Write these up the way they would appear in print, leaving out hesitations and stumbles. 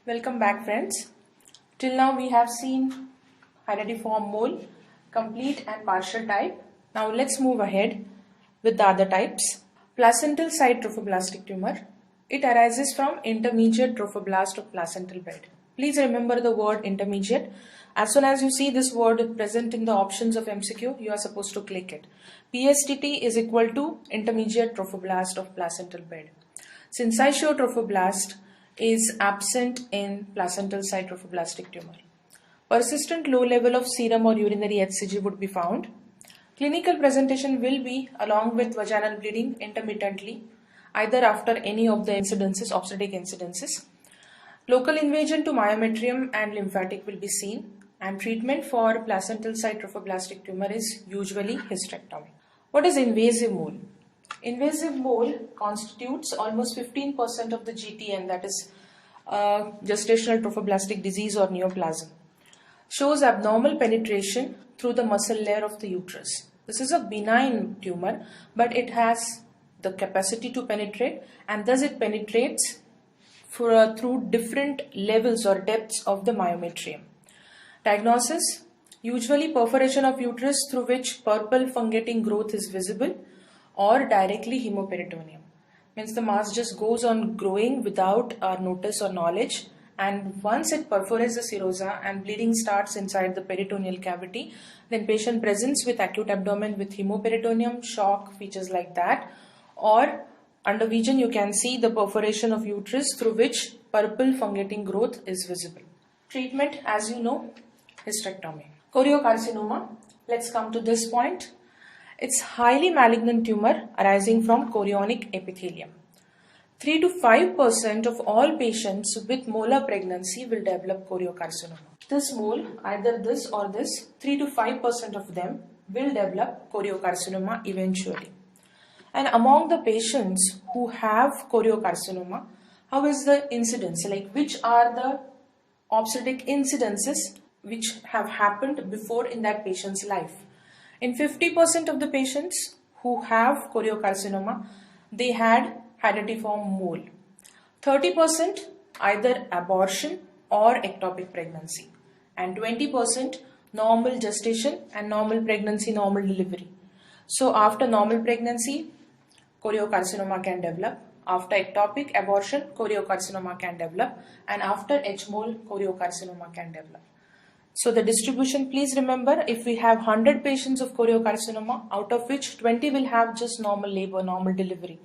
Welcome back, friends. Till now we have seen herediform mole, complete and partial type. Now let's move ahead with the other types. Placental site trophoblastic tumor. It arises from intermediate trophoblast of placental bed. Please remember the word intermediate. As soon as you see this word present in the options of MCQ, you are supposed to click it. PSTT is equal to intermediate trophoblast of placental bed. Syncytial trophoblast is absent in placental site trophoblastic tumor. Persistent low level of serum or urinary HCG would be found. Clinical presentation will be along with vaginal bleeding intermittently, either after any of the incidences, obstetric incidences. Local invasion to myometrium and lymphatic will be seen, and treatment for placental site trophoblastic tumor is usually hysterectomy. What is invasive mole? Invasive mole constitutes almost 15% of the GTN, that is gestational trophoblastic disease or neoplasm. Shows abnormal penetration through the muscle layer of the uterus. This is a benign tumor, but it has the capacity to penetrate, and thus it penetrates through different levels or depths of the myometrium. Diagnosis: usually perforation of uterus through which purple fungating growth is visible, or directly hemoperitoneum. Means the mass just goes on growing without our notice or knowledge, and once it perforates the serosa and bleeding starts inside the peritoneal cavity, then patient presents with acute abdomen with hemoperitoneum, shock, features like that, or under vision you can see the perforation of uterus through which purple fungating growth is visible. Treatment, as you know, hysterectomy. Choriocarcinoma, let's come to this point. It's highly malignant tumor arising from chorionic epithelium. 3 to 5% of all patients with molar pregnancy will develop choriocarcinoma. This mole, either this or this, 3 to 5% of them will develop choriocarcinoma eventually. And among the patients who have choriocarcinoma, how is the incidence? Like, which are the obstetric incidences which have happened before in that patient's life? In 50% of the patients who have choriocarcinoma, they had herediform mole. 30% either abortion or ectopic pregnancy, and 20% normal gestation and normal pregnancy, normal delivery. So after normal pregnancy, choriocarcinoma can develop. After ectopic abortion, choriocarcinoma can develop, and after H-mole, choriocarcinoma can develop. So the distribution, please remember, if we have 100 patients of choriocarcinoma, out of which 20 will have just normal labor, normal delivery,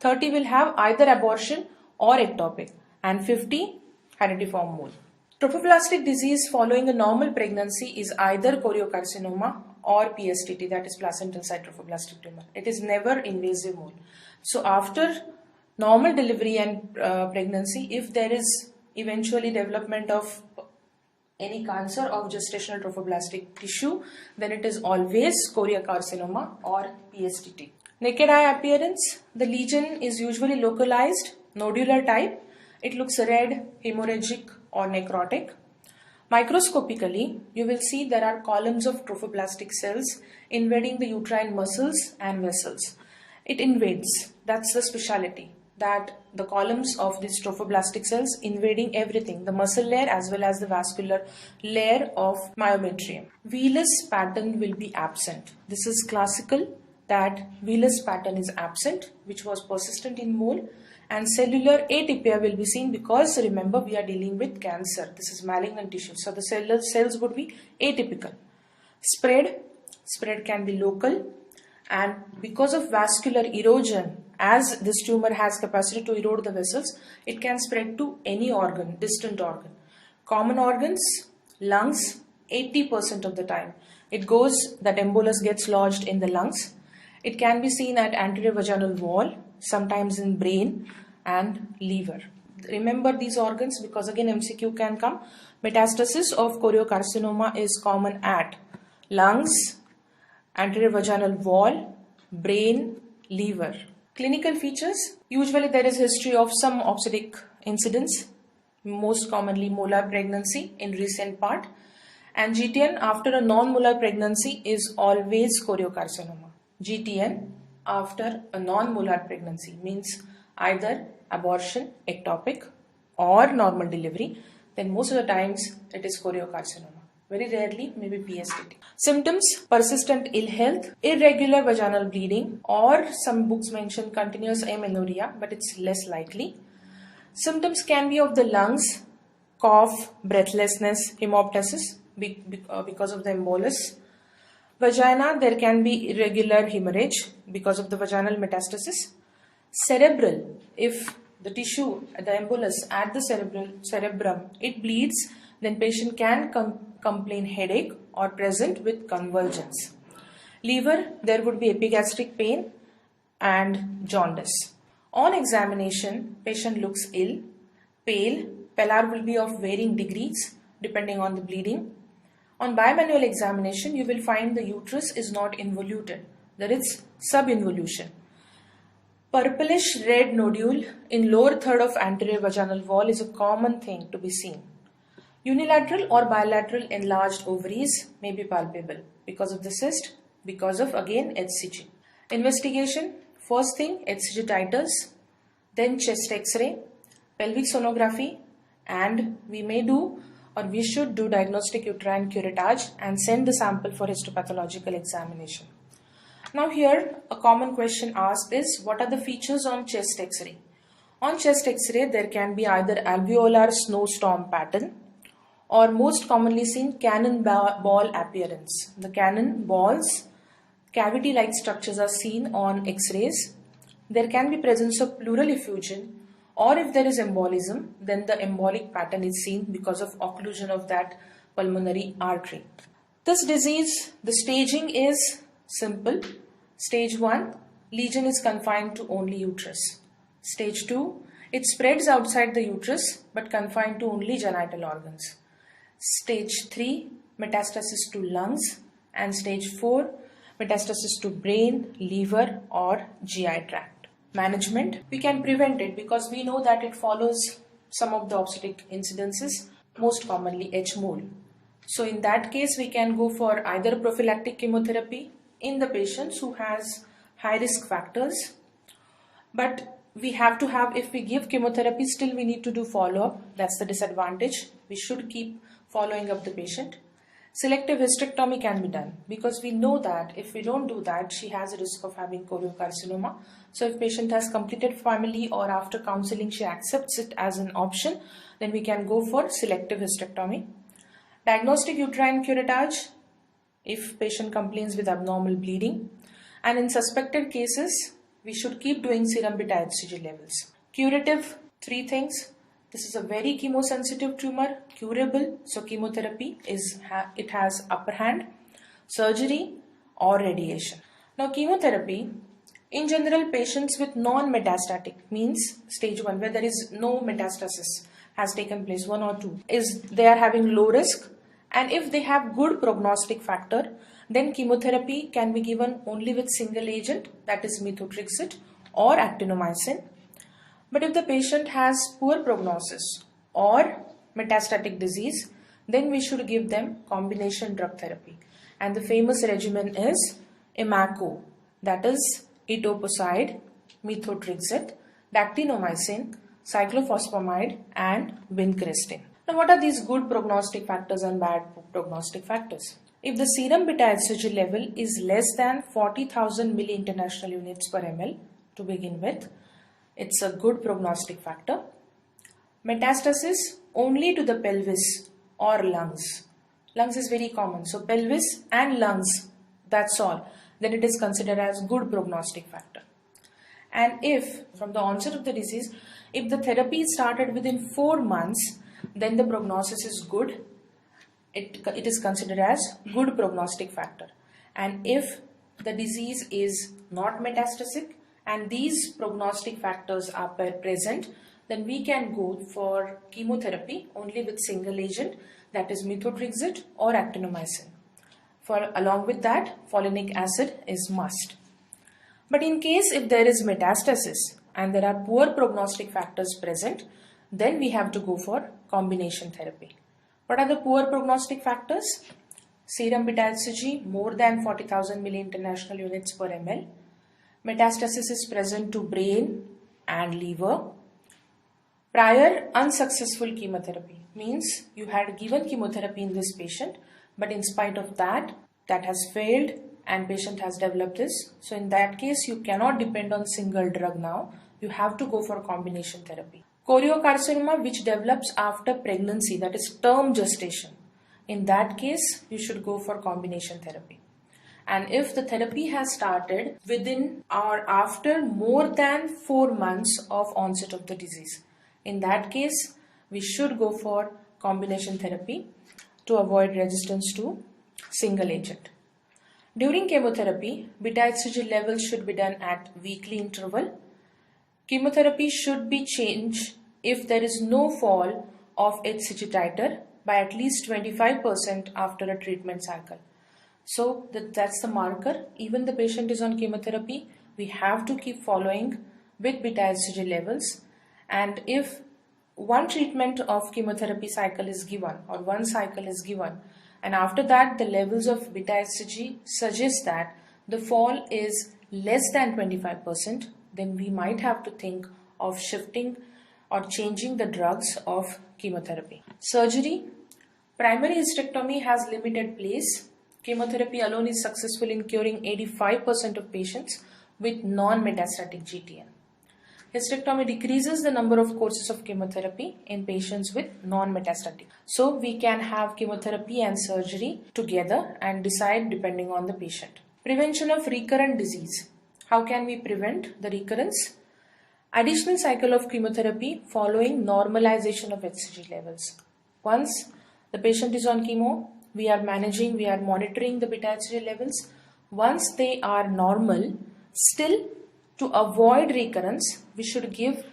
30 will have either abortion or ectopic, and 50 herediform mole. Trophoblastic disease following a normal pregnancy is either choriocarcinoma or PSTT, that is placental site trophoblastic tumor. It is never invasive mole. So after normal delivery and pregnancy, if there is eventually development of any cancer of gestational trophoblastic tissue, then it is always choriocarcinoma or PSTT. Naked eye appearance: the lesion is usually localized, nodular type. It looks red, hemorrhagic or necrotic. Microscopically, you will see there are columns of trophoblastic cells invading the uterine muscles and vessels. It invades, that's the speciality, that the columns of these trophoblastic cells invading everything, the muscle layer as well as the vascular layer of myometrium. Villus pattern will be absent. This is classical, that villus pattern is absent, which was persistent in mole, and cellular atypia will be seen because remember we are dealing with cancer. This is malignant tissue, so the cells would be atypical. Spread can be local, and because of vascular erosion, as this tumor has capacity to erode the vessels, it can spread to any organ, distant organ. Common organs, lungs, 80% of the time. It goes, that embolus gets lodged in the lungs. It can be seen at anterior vaginal wall, sometimes in brain and liver. Remember these organs because again MCQ can come. Metastasis of choriocarcinoma is common at lungs, anterior vaginal wall, brain, liver. Clinical features: usually there is history of some obstetric incidents, most commonly molar pregnancy in recent part, and GTN after a non-molar pregnancy is always choriocarcinoma. GTN after a non-molar pregnancy means either abortion, ectopic, or normal delivery, then most of the times it is choriocarcinoma. Very rarely, maybe PSTT. Symptoms: persistent ill health, irregular vaginal bleeding, or some books mention continuous amenorrhea, but it's less likely. Symptoms can be of the lungs, cough, breathlessness, hemoptysis because of the embolus. Vagina, there can be irregular hemorrhage because of the vaginal metastasis. Cerebral, if the tissue, the embolus at the cerebrum, it bleeds, then patient can complain headache or present with convulsions. Liver, there would be epigastric pain and jaundice. On examination, patient looks ill, pale, pallor will be of varying degrees depending on the bleeding. On bimanual examination, you will find the uterus is not involuted, there is subinvolution. Purplish red nodule in lower third of anterior vaginal wall is a common thing to be seen. Unilateral or bilateral enlarged ovaries may be palpable because of the cyst, because of again HCG. Investigation: first thing HCG titers, then chest X-ray, pelvic sonography, and we may do or we should do diagnostic uterine curettage and send the sample for histopathological examination. Now here a common question asked is, what are the features on chest X-ray? On chest X-ray there can be either alveolar snowstorm pattern or most commonly seen cannonball appearance. The cannonballs, cavity-like structures are seen on X-rays. There can be presence of pleural effusion, or if there is embolism, then the embolic pattern is seen because of occlusion of that pulmonary artery. This disease, the staging is simple. Stage 1, lesion is confined to only uterus. Stage 2, it spreads outside the uterus but confined to only genital organs. Stage 3, metastasis to lungs, and stage 4, metastasis to brain, liver or GI tract. Management: we can prevent it because we know that it follows some of the obstetric incidences, most commonly H-mole. So in that case, we can go for either prophylactic chemotherapy in the patients who has high risk factors. But we have to have, if we give chemotherapy, still we need to do follow-up. That's the disadvantage. We should keep following up the patient. Selective hysterectomy can be done because we know that if we don't do that, she has a risk of having choriocarcinoma. So if patient has completed family or after counseling she accepts it as an option, then we can go for selective hysterectomy. Diagnostic uterine curettage if patient complains with abnormal bleeding, and in suspected cases we should keep doing serum beta HCG levels. Curative: 3 things. This is a very chemosensitive tumor, curable, so chemotherapy it has upper hand, surgery or radiation. Now chemotherapy, in general patients with non-metastatic, means stage 1 where there is no metastasis has taken place, 1 or 2, is they are having low risk, and if they have good prognostic factor, then chemotherapy can be given only with single agent, that is methotrexate or actinomycin. But if the patient has poor prognosis or metastatic disease, then we should give them combination drug therapy. And the famous regimen is IMACO, that is etoposide, methotrexate, dactinomycin, cyclophosphamide and vincristine. Now what are these good prognostic factors and bad prognostic factors? If the serum beta HCG level is less than 40,000 milli-international units per ml to begin with, it's a good prognostic factor. Metastasis only to the pelvis or lungs. Lungs is very common. So pelvis and lungs, that's all. Then it is considered as good prognostic factor. And if from the onset of the disease, if the therapy is started within 4 months, then the prognosis is good. It is considered as good prognostic factor. And if the disease is not metastatic, and these prognostic factors are present, then we can go for chemotherapy only with single agent, that is methotrexate or actinomycin. Along with that, folinic acid is must. But in case if there is metastasis and there are poor prognostic factors present, then we have to go for combination therapy. What are the poor prognostic factors? Serum beta HCG more than 40,000 milli-international units per ml. Metastasis is present to brain and liver. Prior unsuccessful chemotherapy means you had given chemotherapy in this patient, but in spite of that has failed and patient has developed this. So in that case, you cannot depend on single drug now. You have to go for combination therapy. Choriocarcinoma which develops after pregnancy, that is term gestation. In that case, you should go for combination therapy. And if the therapy has started within or after more than 4 months of onset of the disease, in that case, we should go for combination therapy to avoid resistance to single agent. During chemotherapy, beta-hCG levels should be done at weekly interval. Chemotherapy should be changed if there is no fall of hCG titer by at least 25% after a treatment cycle. So that's the marker. Even the patient is on chemotherapy, we have to keep following with beta-hCG levels. And if one treatment of chemotherapy cycle is given or one cycle is given, and after that the levels of beta-hCG suggest that the fall is less than 25%, then we might have to think of shifting or changing the drugs of chemotherapy. Surgery. Primary hysterectomy has limited place. Chemotherapy alone is successful in curing 85% of patients with non-metastatic GTN. Hysterectomy decreases the number of courses of chemotherapy in patients with non-metastatic. So we can have chemotherapy and surgery together and decide depending on the patient. Prevention of recurrent disease. How can we prevent the recurrence? Additional cycle of chemotherapy following normalization of hCG levels. Once the patient is on chemo, we are monitoring the beta-hCG levels. Once they are normal, still to avoid recurrence, we should give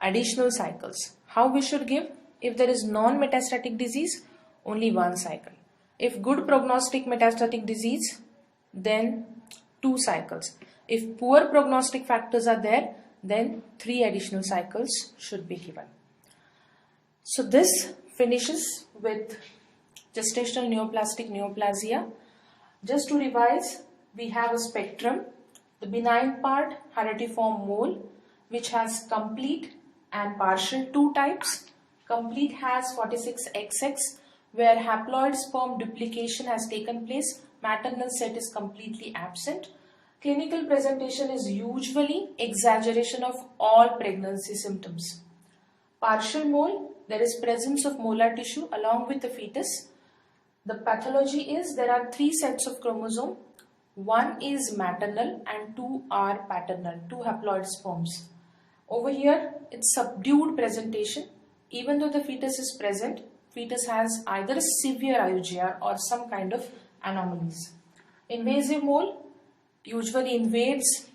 additional cycles. How we should give? If there is non-metastatic disease, only 1 cycle. If good prognostic metastatic disease, then 2 cycles. If poor prognostic factors are there, then 3 additional cycles should be given. So this finishes with gestational neoplastic neoplasia. Just to revise, we have a spectrum. The benign part, herediform mole, which has complete and partial 2 types. Complete has 46XX, where haploid sperm duplication has taken place. Maternal set is completely absent. Clinical presentation is usually exaggeration of all pregnancy symptoms. Partial mole, there is presence of molar tissue along with the fetus. The pathology is there are 3 sets of chromosome. 1 is maternal and 2 are paternal, 2 haploid sperms. Over here, it's subdued presentation. Even though the fetus is present, fetus has either severe IUGR or some kind of anomalies. Invasive mole usually invades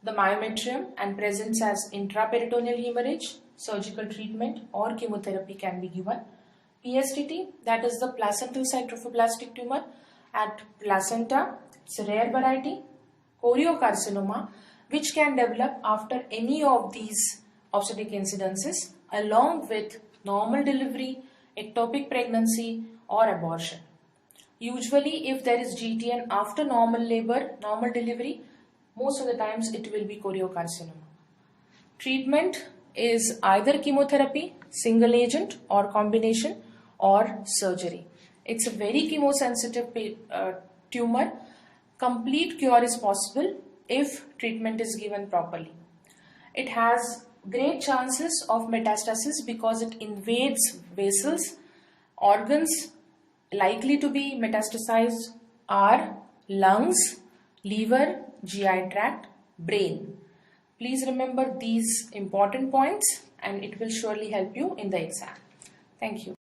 the myometrium and presents as intraperitoneal hemorrhage. Surgical treatment or chemotherapy can be given. PSTT, that is the placental site trophoblastic tumor at placenta. It's a rare variety. Choriocarcinoma, which can develop after any of these obstetric incidences along with normal delivery, ectopic pregnancy or abortion. Usually if there is GTN after normal labor, normal delivery, most of the times it will be choriocarcinoma. Treatment is either chemotherapy, single agent or combination, or surgery. It's a very chemosensitive tumor. Complete cure is possible if treatment is given properly. It has great chances of metastasis because it invades vessels. Organs likely to be metastasized are lungs, liver, GI tract, brain. Please remember these important points and it will surely help you in the exam. Thank you.